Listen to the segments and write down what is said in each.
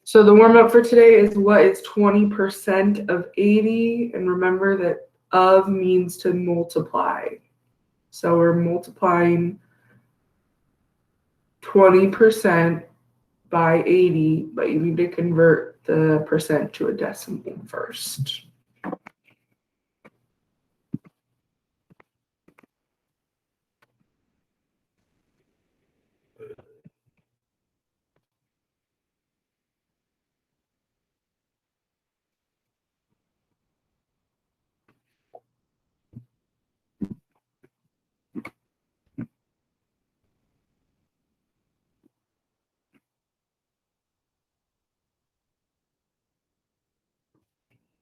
So the warm up for today is what is 20% of 80? And remember that of means to multiply. So we're multiplying 20% by 80, but you need to convert the percent to a decimal first.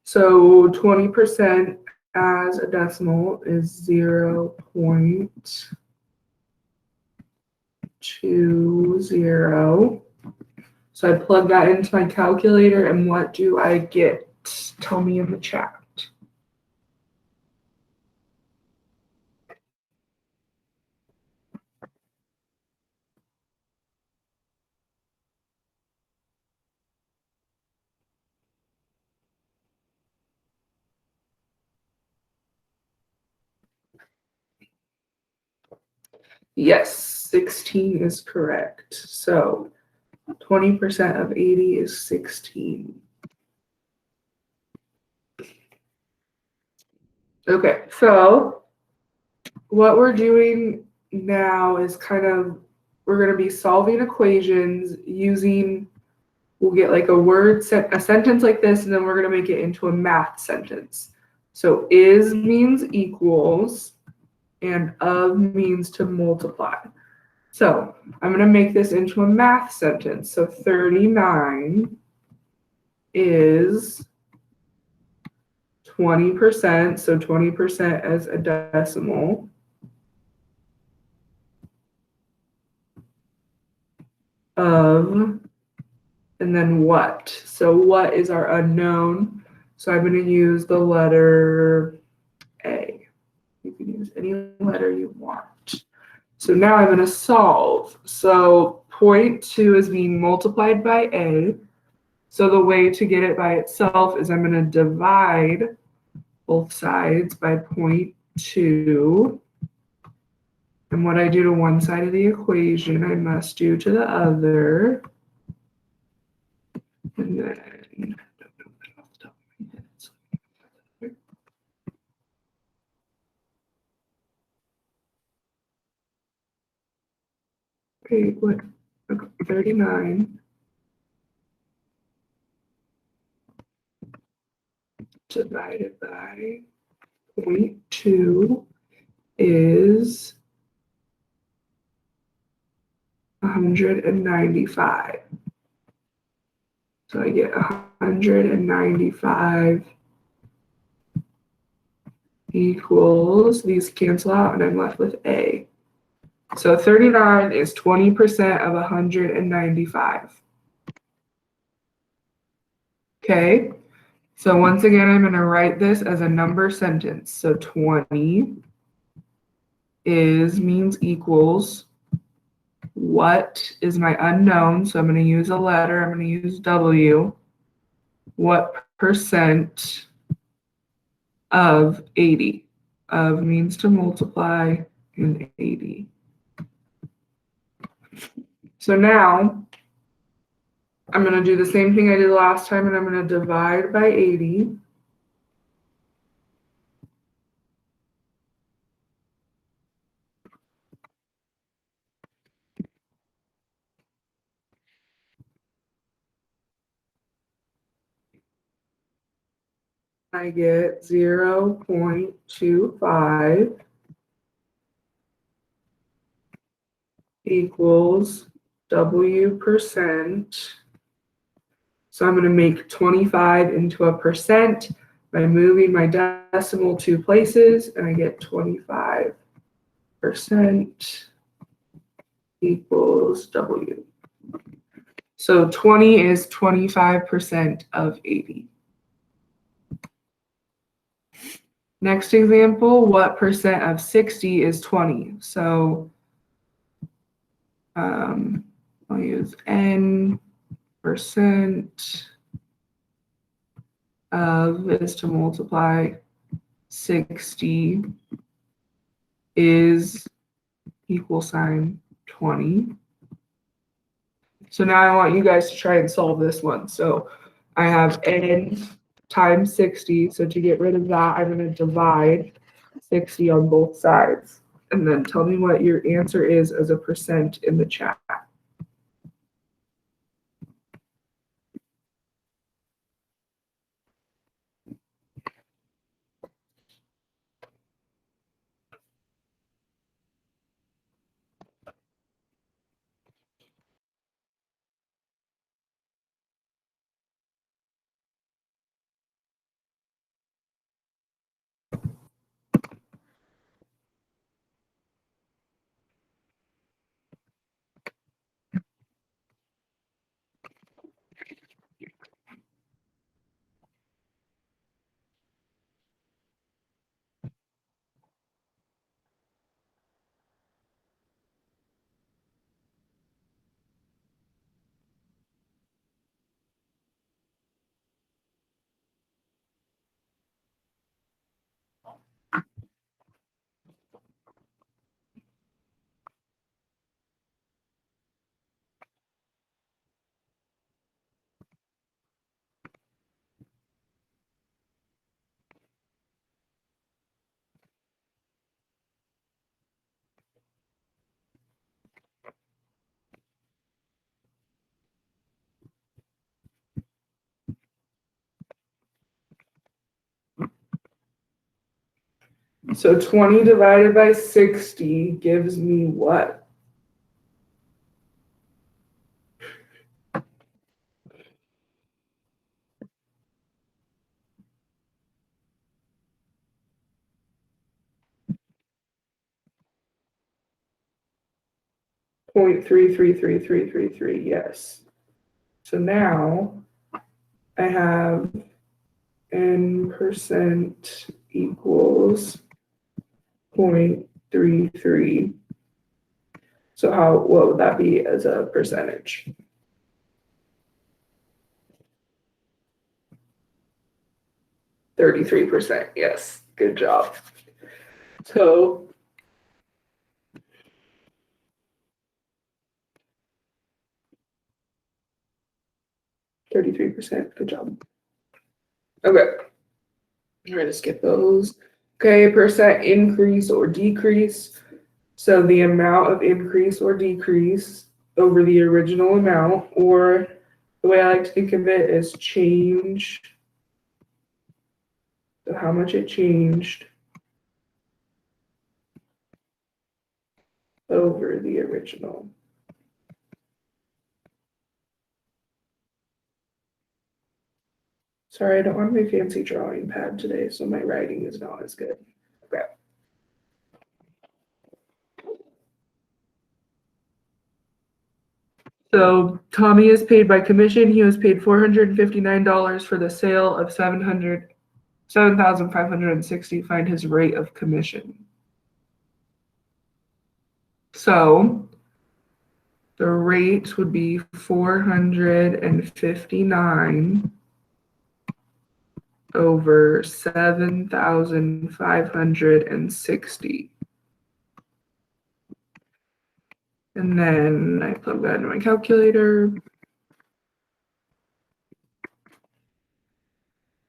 So 20% as a decimal is 0.20. So I plug that into my calculator, and what do I get? Tell me in the chat. Yes, 16 is correct. So 20% of 80 is 16. Okay, so what we're doing now is we're going to be solving equations using, we'll get like a sentence like this, and then we're going to make it into a math sentence. So is means equals, and of means to multiply. So I'm going to make this into a math sentence. So 39 is 20%, so 20% as a decimal, of, and then what? So what is our unknown? So I'm going to use the letter A. You can use any letter you want. So now I'm going to solve. So 0.2 is being multiplied by A. So the way to get it by itself is I'm going to divide both sides by 0.2. And what I do to one side of the equation, I must do to the other. And then, okay, what? Okay, 39 divided by 0.2 is 195. So I get 195 equals, these cancel out, and I'm left with A. So 39 is 20% of 195. Okay, so once again, I'm going to write this as a number sentence. So 20 is means equals, what is my unknown? So I'm going to use a letter. I'm going to use W. What percent of 80? Of means to multiply in 80. So now I'm going to do the same thing I did last time, and I'm going to divide by 80. I get 0.25 equals W percent. So I'm going to make 25 into a percent by moving my decimal 2 places, and I get 25% equals W. So 20 is 25% of 80. Next example, what percent of 60 is 20? So I'll use N. percent of is to multiply 60 is equal sign 20. So now I want you guys to try and solve this one. So I have n times 60. So to get rid of that, I'm going to divide 60 on both sides. And then tell me what your answer is as a percent in the chat. So 20 divided by 60 gives me what? Point 3333333, yes. So now I have n percent equals 0.33. So what would that be as a percentage? %33, yes, good job. So 33%, good job. Okay, I'm going to skip those. Okay, percent increase or decrease. So the amount of increase or decrease over the original amount, or the way I like to think of it is change. So how much it changed over the original. Sorry, I don't have my fancy drawing pad today, so my writing is not as good. Okay. So Tommy is paid by commission. He was paid $459 for the sale of 7,560. Find his rate of commission. So the rate would be 459 over 7,560. And then I plug that into my calculator.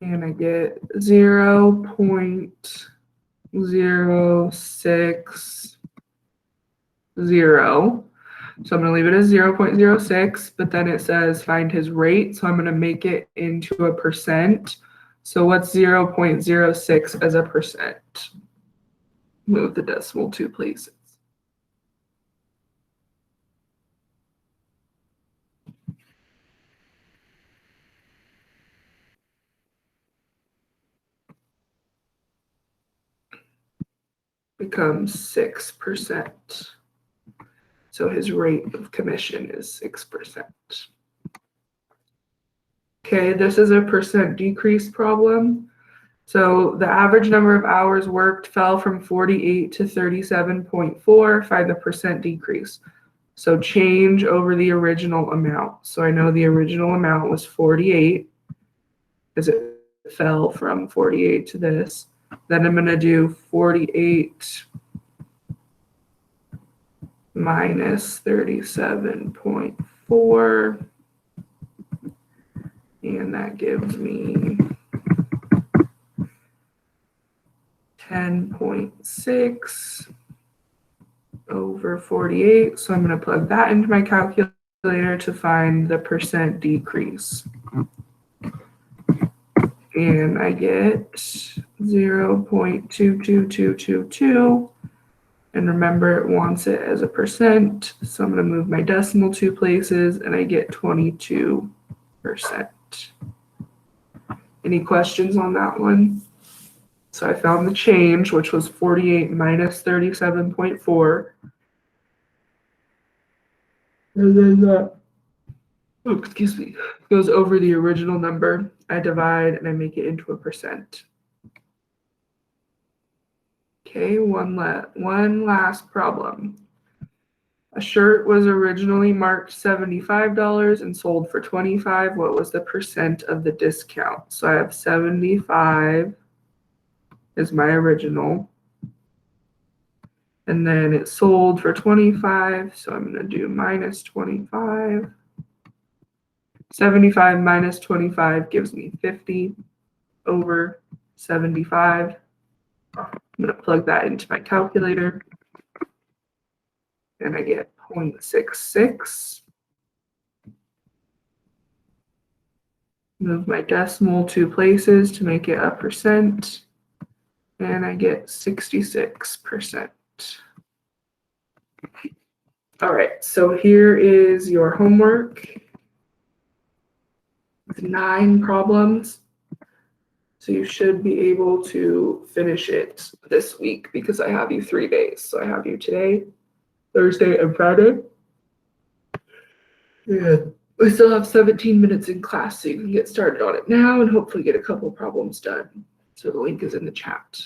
And I get 0.060. So I'm going to leave it as 0.06, but then it says find his rate. So I'm going to make it into a percent. So what's 0.06 as a percent? Move the decimal 2 places. Becomes 6%. So his rate of commission is 6%. Okay, this is a percent decrease problem. So the average number of hours worked fell from 48 to 37.4. Find the percent decrease. So change over the original amount. So I know the original amount was 48 because it fell from 48 to this. Then I'm going to do 48 minus 37.4. And that gives me 10.6 over 48. So I'm going to plug that into my calculator to find the percent decrease. And I get 0.22222. And remember, it wants it as a percent. So I'm going to move my decimal 2 places and I get 22%. Any questions on that one? So I found the change, which was 48 minus 37.4. And then that, goes over the original number. I divide and I make it into a percent. Okay, one last problem. A shirt was originally marked $75 and sold for $25. What was the percent of the discount? So I have 75 is my original. And then it sold for 25, so I'm going to do minus 25. 75 minus 25 gives me 50 over 75. I'm going to plug that into my calculator. And I get 0.66. Move my decimal 2 places to make it a percent. And I get 66%. All right, so here is your homework. 9 problems. So you should be able to finish it this week because I have you 3 days. So I have you today, Thursday, and Friday. Yeah. We still have 17 minutes in class, so you can get started on it now and hopefully get a couple problems done. So the link is in the chat.